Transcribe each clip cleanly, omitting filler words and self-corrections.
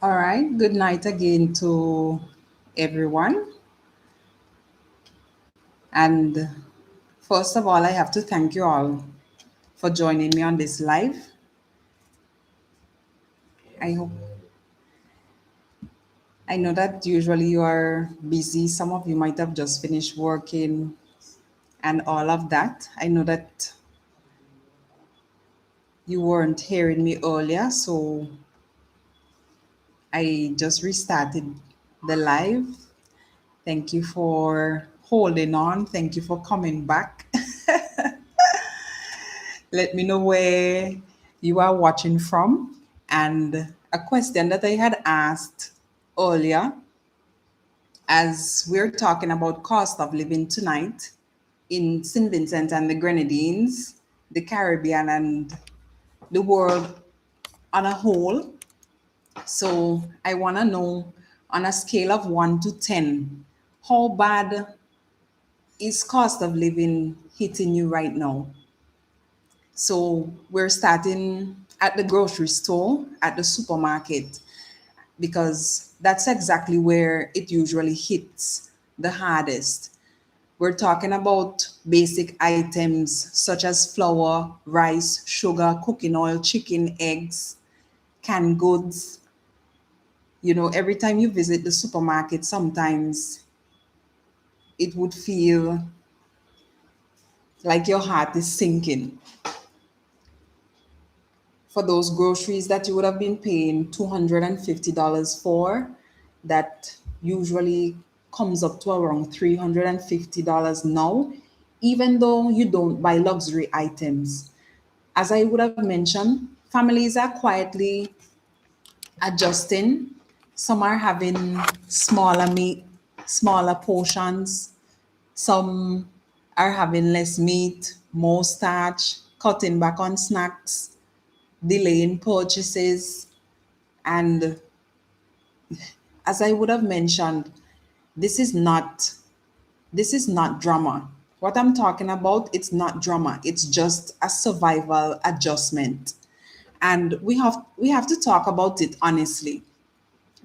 All right, good night again to everyone. And first of all, I have to thank you all for joining me on this live. I hope I know that usually you are busy. Some of you might have just finished working and all of that. I know that you weren't hearing me earlier, so I just restarted the live. Thank you for holding on. Thank you for coming back. Let me know where you are watching from. And a question that I had asked earlier, as we're talking about cost of living tonight in Saint Vincent and the Grenadines, the Caribbean, and the world on a whole. So I want to know, on a scale of 1 to 10, how bad is cost of living hitting you right now? So we're starting at the grocery store, at the supermarket, because that's exactly where it usually hits the hardest. We're talking about basic items such as flour, rice, sugar, cooking oil, chicken, eggs, canned goods. Every time you visit the supermarket, sometimes it would feel like your heart is sinking for those groceries that you would have been paying $250 for, that usually comes up to around $350 now, even though you don't buy luxury items. As I would have mentioned, families are quietly adjusting. Some are having smaller meat, smaller portions. Some are having less meat, more starch, cutting back on snacks, delaying purchases. And as I would have mentioned, this is not this is not drama. What I'm talking about, it's not drama. It's just a survival adjustment. And we have to talk about it honestly,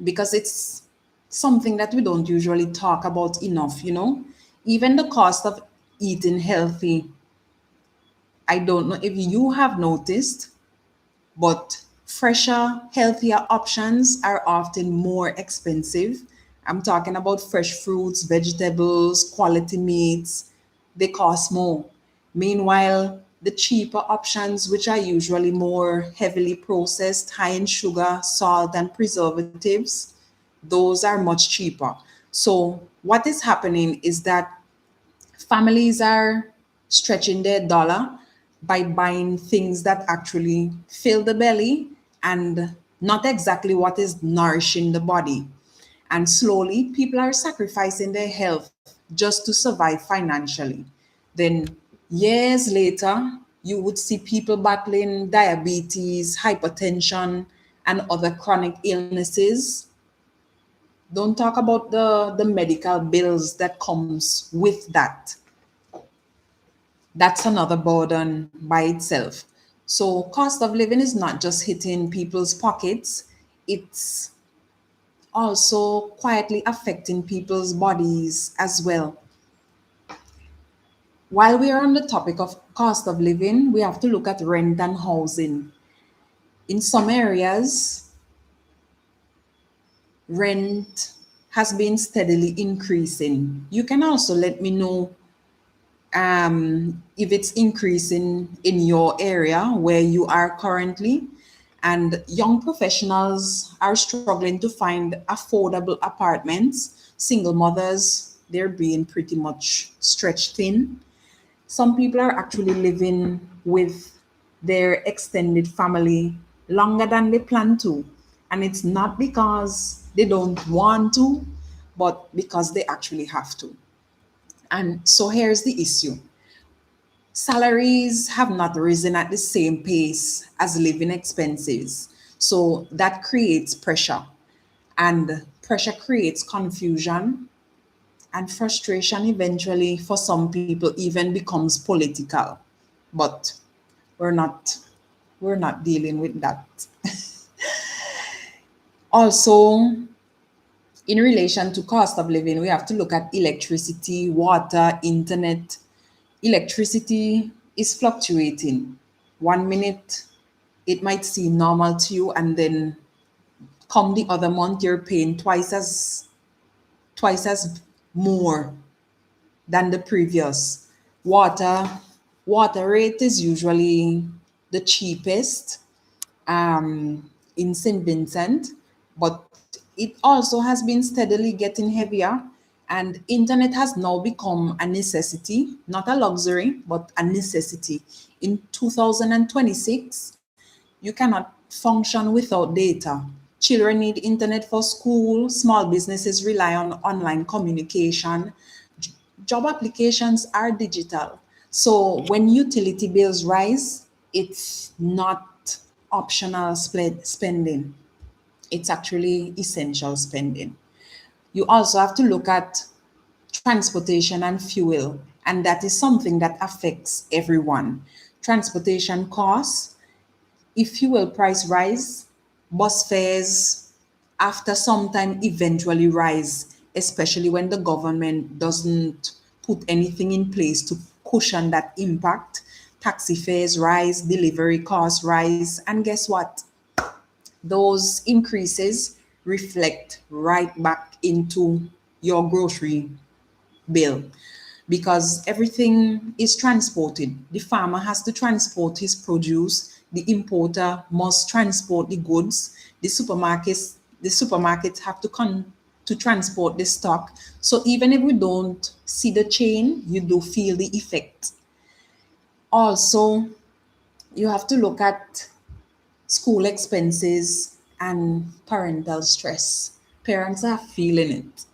because it's something that we don't usually talk about enough. Even the cost of eating healthy. I don't know if you have noticed, but fresher, healthier options are often more expensive. I'm talking about fresh fruits, vegetables, quality meats. They cost more. Meanwhile, the cheaper options, which are usually more heavily processed, high in sugar, salt, and preservatives, those are much cheaper. So, what is happening is that families are stretching their dollar by buying things that actually fill the belly and not exactly what is nourishing the body. And slowly, people are sacrificing their health just to survive financially. Then, years later, you would see people battling diabetes, hypertension, and other chronic illnesses. Don't talk about the medical bills that comes with that. That's another burden by itself. So cost of living is not just hitting people's pockets, it's also quietly affecting people's bodies as well. While we are on the topic of cost of living, we have to look at rent and housing. In some areas, rent has been steadily increasing. You can also let me know if it's increasing in your area where you are currently. And young professionals are struggling to find affordable apartments. Single mothers, they're being pretty much stretched thin. Some people are actually living with their extended family longer than they plan to. And it's not because they don't want to, but because they actually have to. And so here's the issue: salaries have not risen at the same pace as living expenses. So that creates pressure, and pressure creates confusion, and frustration eventually, for some people, even becomes political. But we're not we're not dealing with that. Also, in relation to cost of living, we have to look at electricity, water, internet. Electricity is fluctuating. 1 minute, it might seem normal to you, and then come the other month, you're paying twice as more than the previous. Water, water rate is usually the cheapest in Saint Vincent, but it also has been steadily getting heavier. And internet has now become a necessity, not a luxury, but a necessity. In 2026, you cannot function without data. Children need internet for school, small businesses rely on online communication, job applications are digital. So when utility bills rise, it's not optional spending, it's actually essential spending. You also have to look at transportation and fuel, and that is something that affects everyone. Transportation costs, if fuel price rise, bus fares after some time eventually rise, especially when the government doesn't put anything in place to cushion that impact. Taxi fares rise, delivery costs rise, and guess what? Those increases reflect right back into your grocery bill because everything is transported. The farmer has to transport his produce, the importer must transport the goods, the supermarkets have to come to transport the stock. So even if we don't see the chain, you do feel the effect. Also, you have to look at school expenses and parental stress. Parents are feeling it.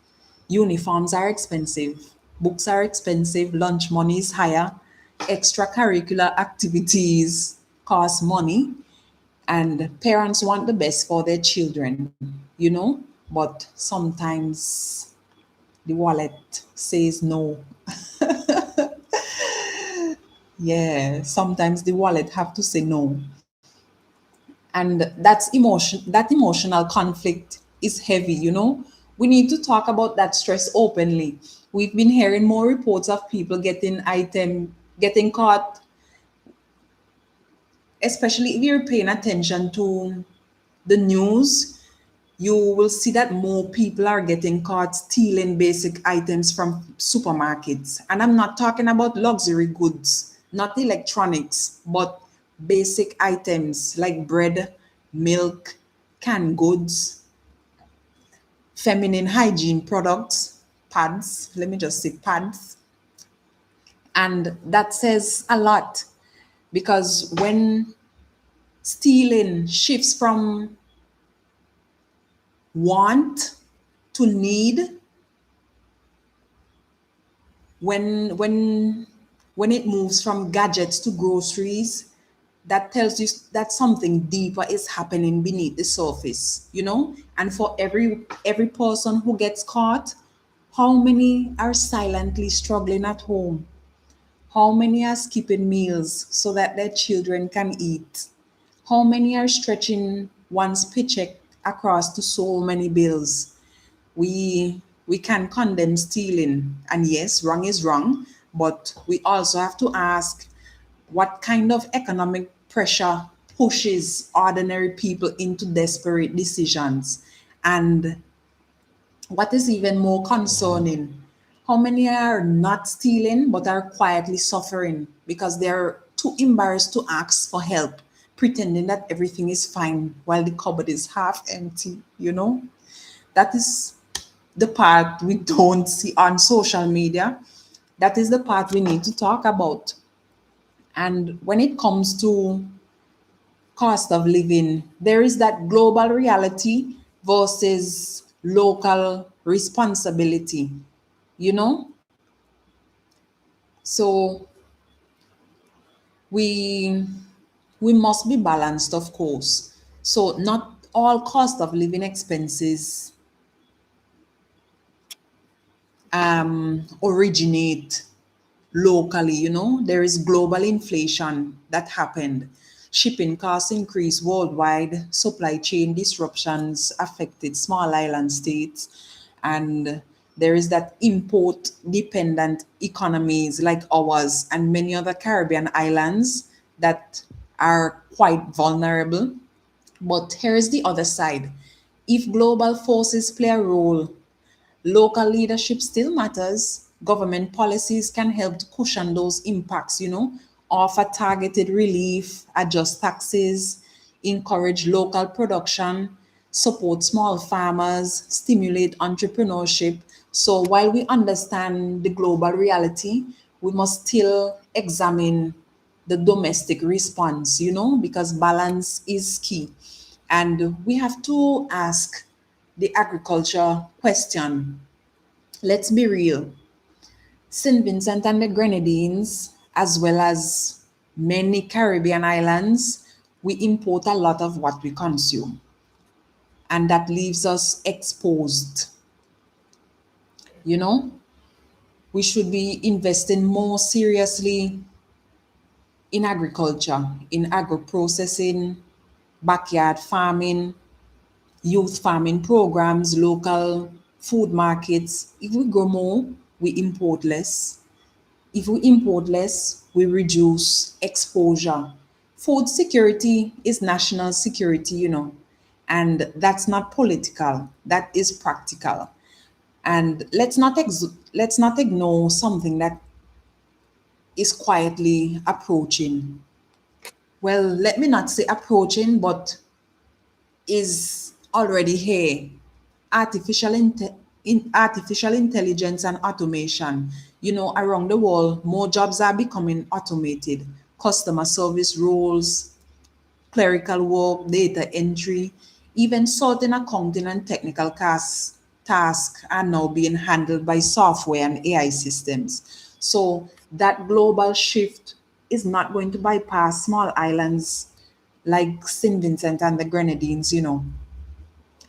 Uniforms are expensive, books are expensive, lunch money is higher, extracurricular activities cost money, and parents want the best for their children, but sometimes the wallet says no. Yeah, sometimes the wallet have to say no. And that emotional conflict is heavy. We need to talk about that stress openly. We've been hearing more reports of people getting caught, especially if you're paying attention to the news. You will see that more people are getting caught stealing basic items from supermarkets. And I'm not talking about luxury goods, not electronics, but basic items like bread, milk, canned goods, feminine hygiene products, pads, let me just say pads. And that says a lot because when stealing shifts from want to need, when it moves from gadgets to groceries, that tells you that something deeper is happening beneath the surface. And for every person who gets caught, how many are silently struggling at home? How many are skipping meals so that their children can eat? How many are stretching one's paycheck across to so many bills? We can condemn stealing, and yes, wrong is wrong, but we also have to ask what kind of economic pressure pushes ordinary people into desperate decisions. And what is even more concerning, how many are not stealing but are quietly suffering because they're too embarrassed to ask for help, pretending that everything is fine while the cupboard is half empty. That is the part we don't see on social media. That is the part we need to talk about. And when it comes to cost of living, there is that global reality versus local responsibility, you know? So we we must be balanced, of course. So not all cost of living expenses originate locally. There is global inflation that happened. shipping costs increased worldwide, supply chain disruptions affected small island states, and there is that import dependent economies like ours and many other Caribbean islands that are quite vulnerable. But here's the other side. If global forces play a role, local leadership still matters. Government policies can help to cushion those impacts, offer targeted relief, adjust taxes, encourage local production, support small farmers, stimulate entrepreneurship. So while we understand the global reality, we must still examine the domestic response, because balance is key. And we have to ask the agriculture question. Let's be real. Saint Vincent and the Grenadines, as well as many Caribbean islands, we import a lot of what we consume. And that leaves us exposed. You know, we should be investing more seriously in agriculture, in agro processing, backyard farming, youth farming programs, local food markets. If we grow more, we import less. If we import less, we reduce exposure. Food security is national security, and that's not political, that is practical. And let's not ignore something that is quietly approaching. Well, let me not say approaching, but is already here. Artificial intelligence and automation. Around the world, more jobs are becoming automated. Customer service roles, clerical work, data entry, even sorting, accounting, and technical tasks are now being handled by software and AI systems. So that global shift is not going to bypass small islands like St. Vincent and the Grenadines.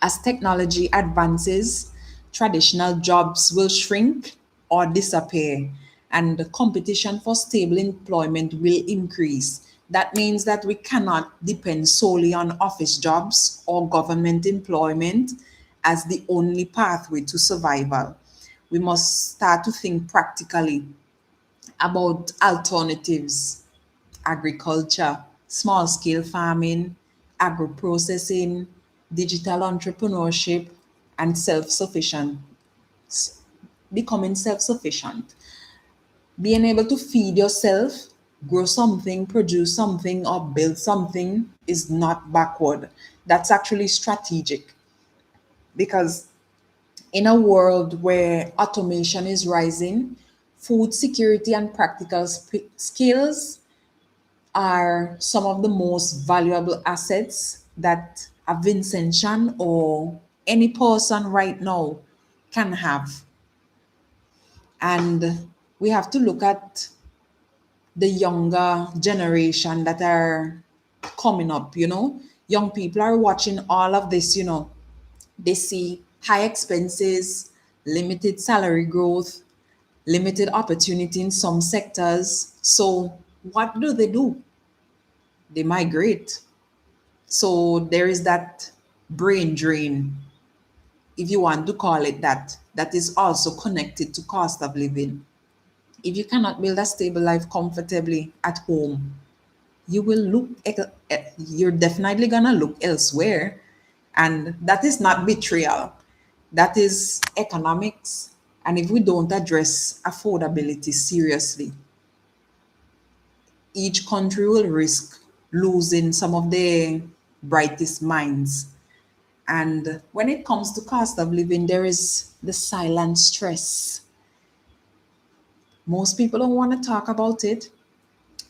As technology advances, traditional jobs will shrink or disappear, and the competition for stable employment will increase. That means that we cannot depend solely on office jobs or government employment as the only pathway to survival. We must start to think practically about alternatives: agriculture, small scale farming, agro processing, digital entrepreneurship, and becoming self sufficient. Being able to feed yourself, grow something, produce something, or build something is not backward. That's actually strategic, because in a world where automation is rising, food security and practical skills are some of the most valuable assets that a Vincentian or any person right now can have. And we have to look at the younger generation that are coming up. Young people are watching all of this. They see high expenses, limited salary growth, limited opportunity in some sectors. So what do? They migrate. So there is that brain drain, if you want to call it that, that is also connected to cost of living. If you cannot build a stable life comfortably at home, you will you're definitely gonna look elsewhere. And that is not betrayal, that is economics. And if we don't address affordability seriously, each country will risk losing some of their brightest minds. And when it comes to cost of living, there is the silent stress. Most people don't want to talk about it,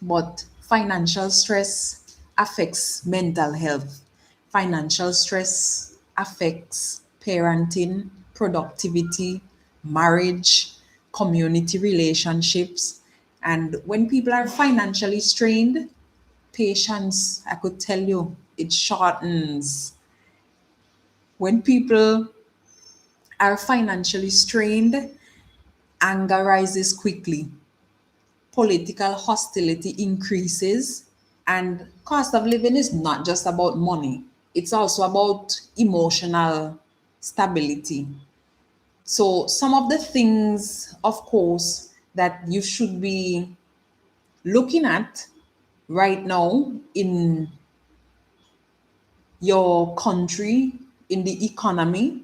but financial stress affects mental health. Financial stress affects parenting, productivity, marriage, community relationships. And when people are financially strained, patience, I could tell you, it shortens. When people are financially strained, anger rises quickly, political hostility increases, And cost of living is not just about money, it's also about emotional stability. So, some of the things, of course, that you should be looking at right now in your country, in the economy,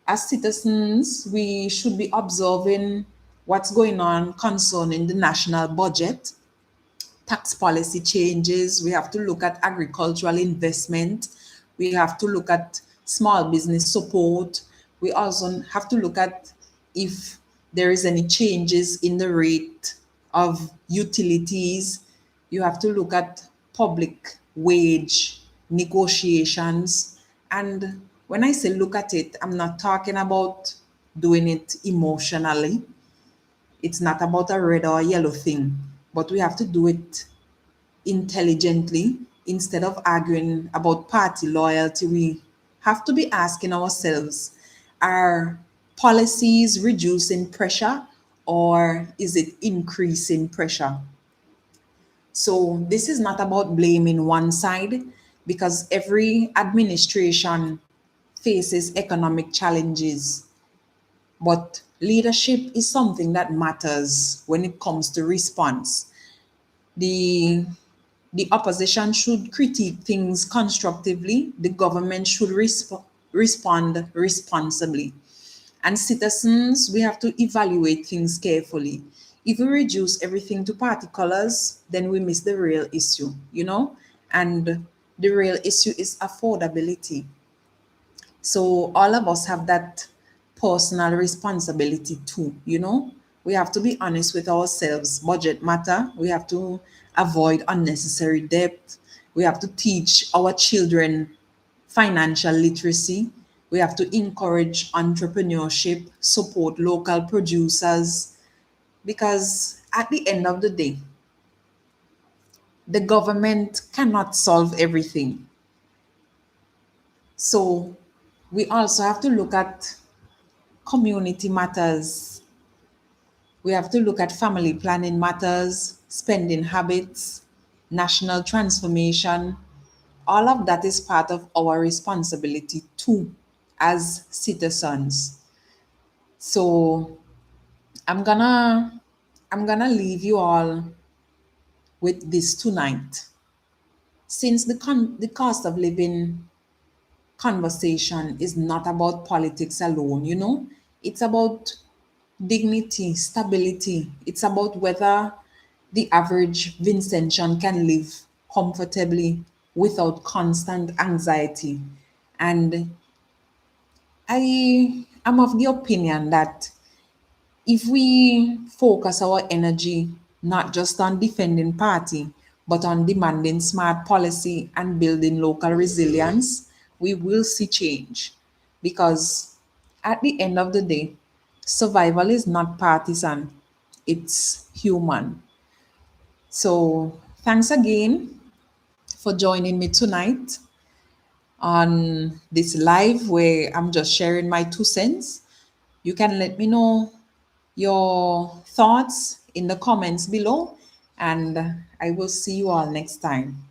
as citizens, we should be observing what's going on concerning the national budget, tax policy changes. We have to look at agricultural investment. We have to look at small business support. We also have to look at if there is any changes in the rate of utilities. You have to look at public wage negotiations. And when I say look at it, I'm not talking about doing it emotionally. It's not about a red or yellow thing, but we have to do it intelligently. Instead of arguing about party loyalty, we have to be asking ourselves, are policies reducing pressure or is it increasing pressure? So this is not about blaming one side, because every administration faces economic challenges, but leadership is something that matters when it comes to response. The the opposition should critique things constructively, the government should respond responsibly. And citizens, we have to evaluate things carefully. If we reduce everything to party colors, then we miss the real issue, you know? And the real issue is affordability. So all of us have that personal responsibility too, you know? We have to be honest with ourselves. Budget matter. We have to avoid unnecessary debt. We have to teach our children financial literacy. We have to encourage entrepreneurship, support local producers, because at the end of the day, the government cannot solve everything. So we also have to look at community matters. We have to look at family planning matters, spending habits, national transformation. All of that is part of our responsibility too as citizens. So I'm gonna I'm gonna leave you all with this tonight. Since the cost of living conversation is not about politics alone, you know, it's about dignity, stability. It's about whether the average Vincentian can live comfortably without constant anxiety. And I am of the opinion that if we focus our energy not just on defending party, but on demanding smart policy and building local resilience, we will see change. Because at the end of the day, survival is not partisan, it's human. So thanks again for joining me tonight on this live where I'm just sharing my 2 cents. You can let me know your thoughts in the comments below, and I will see you all next time.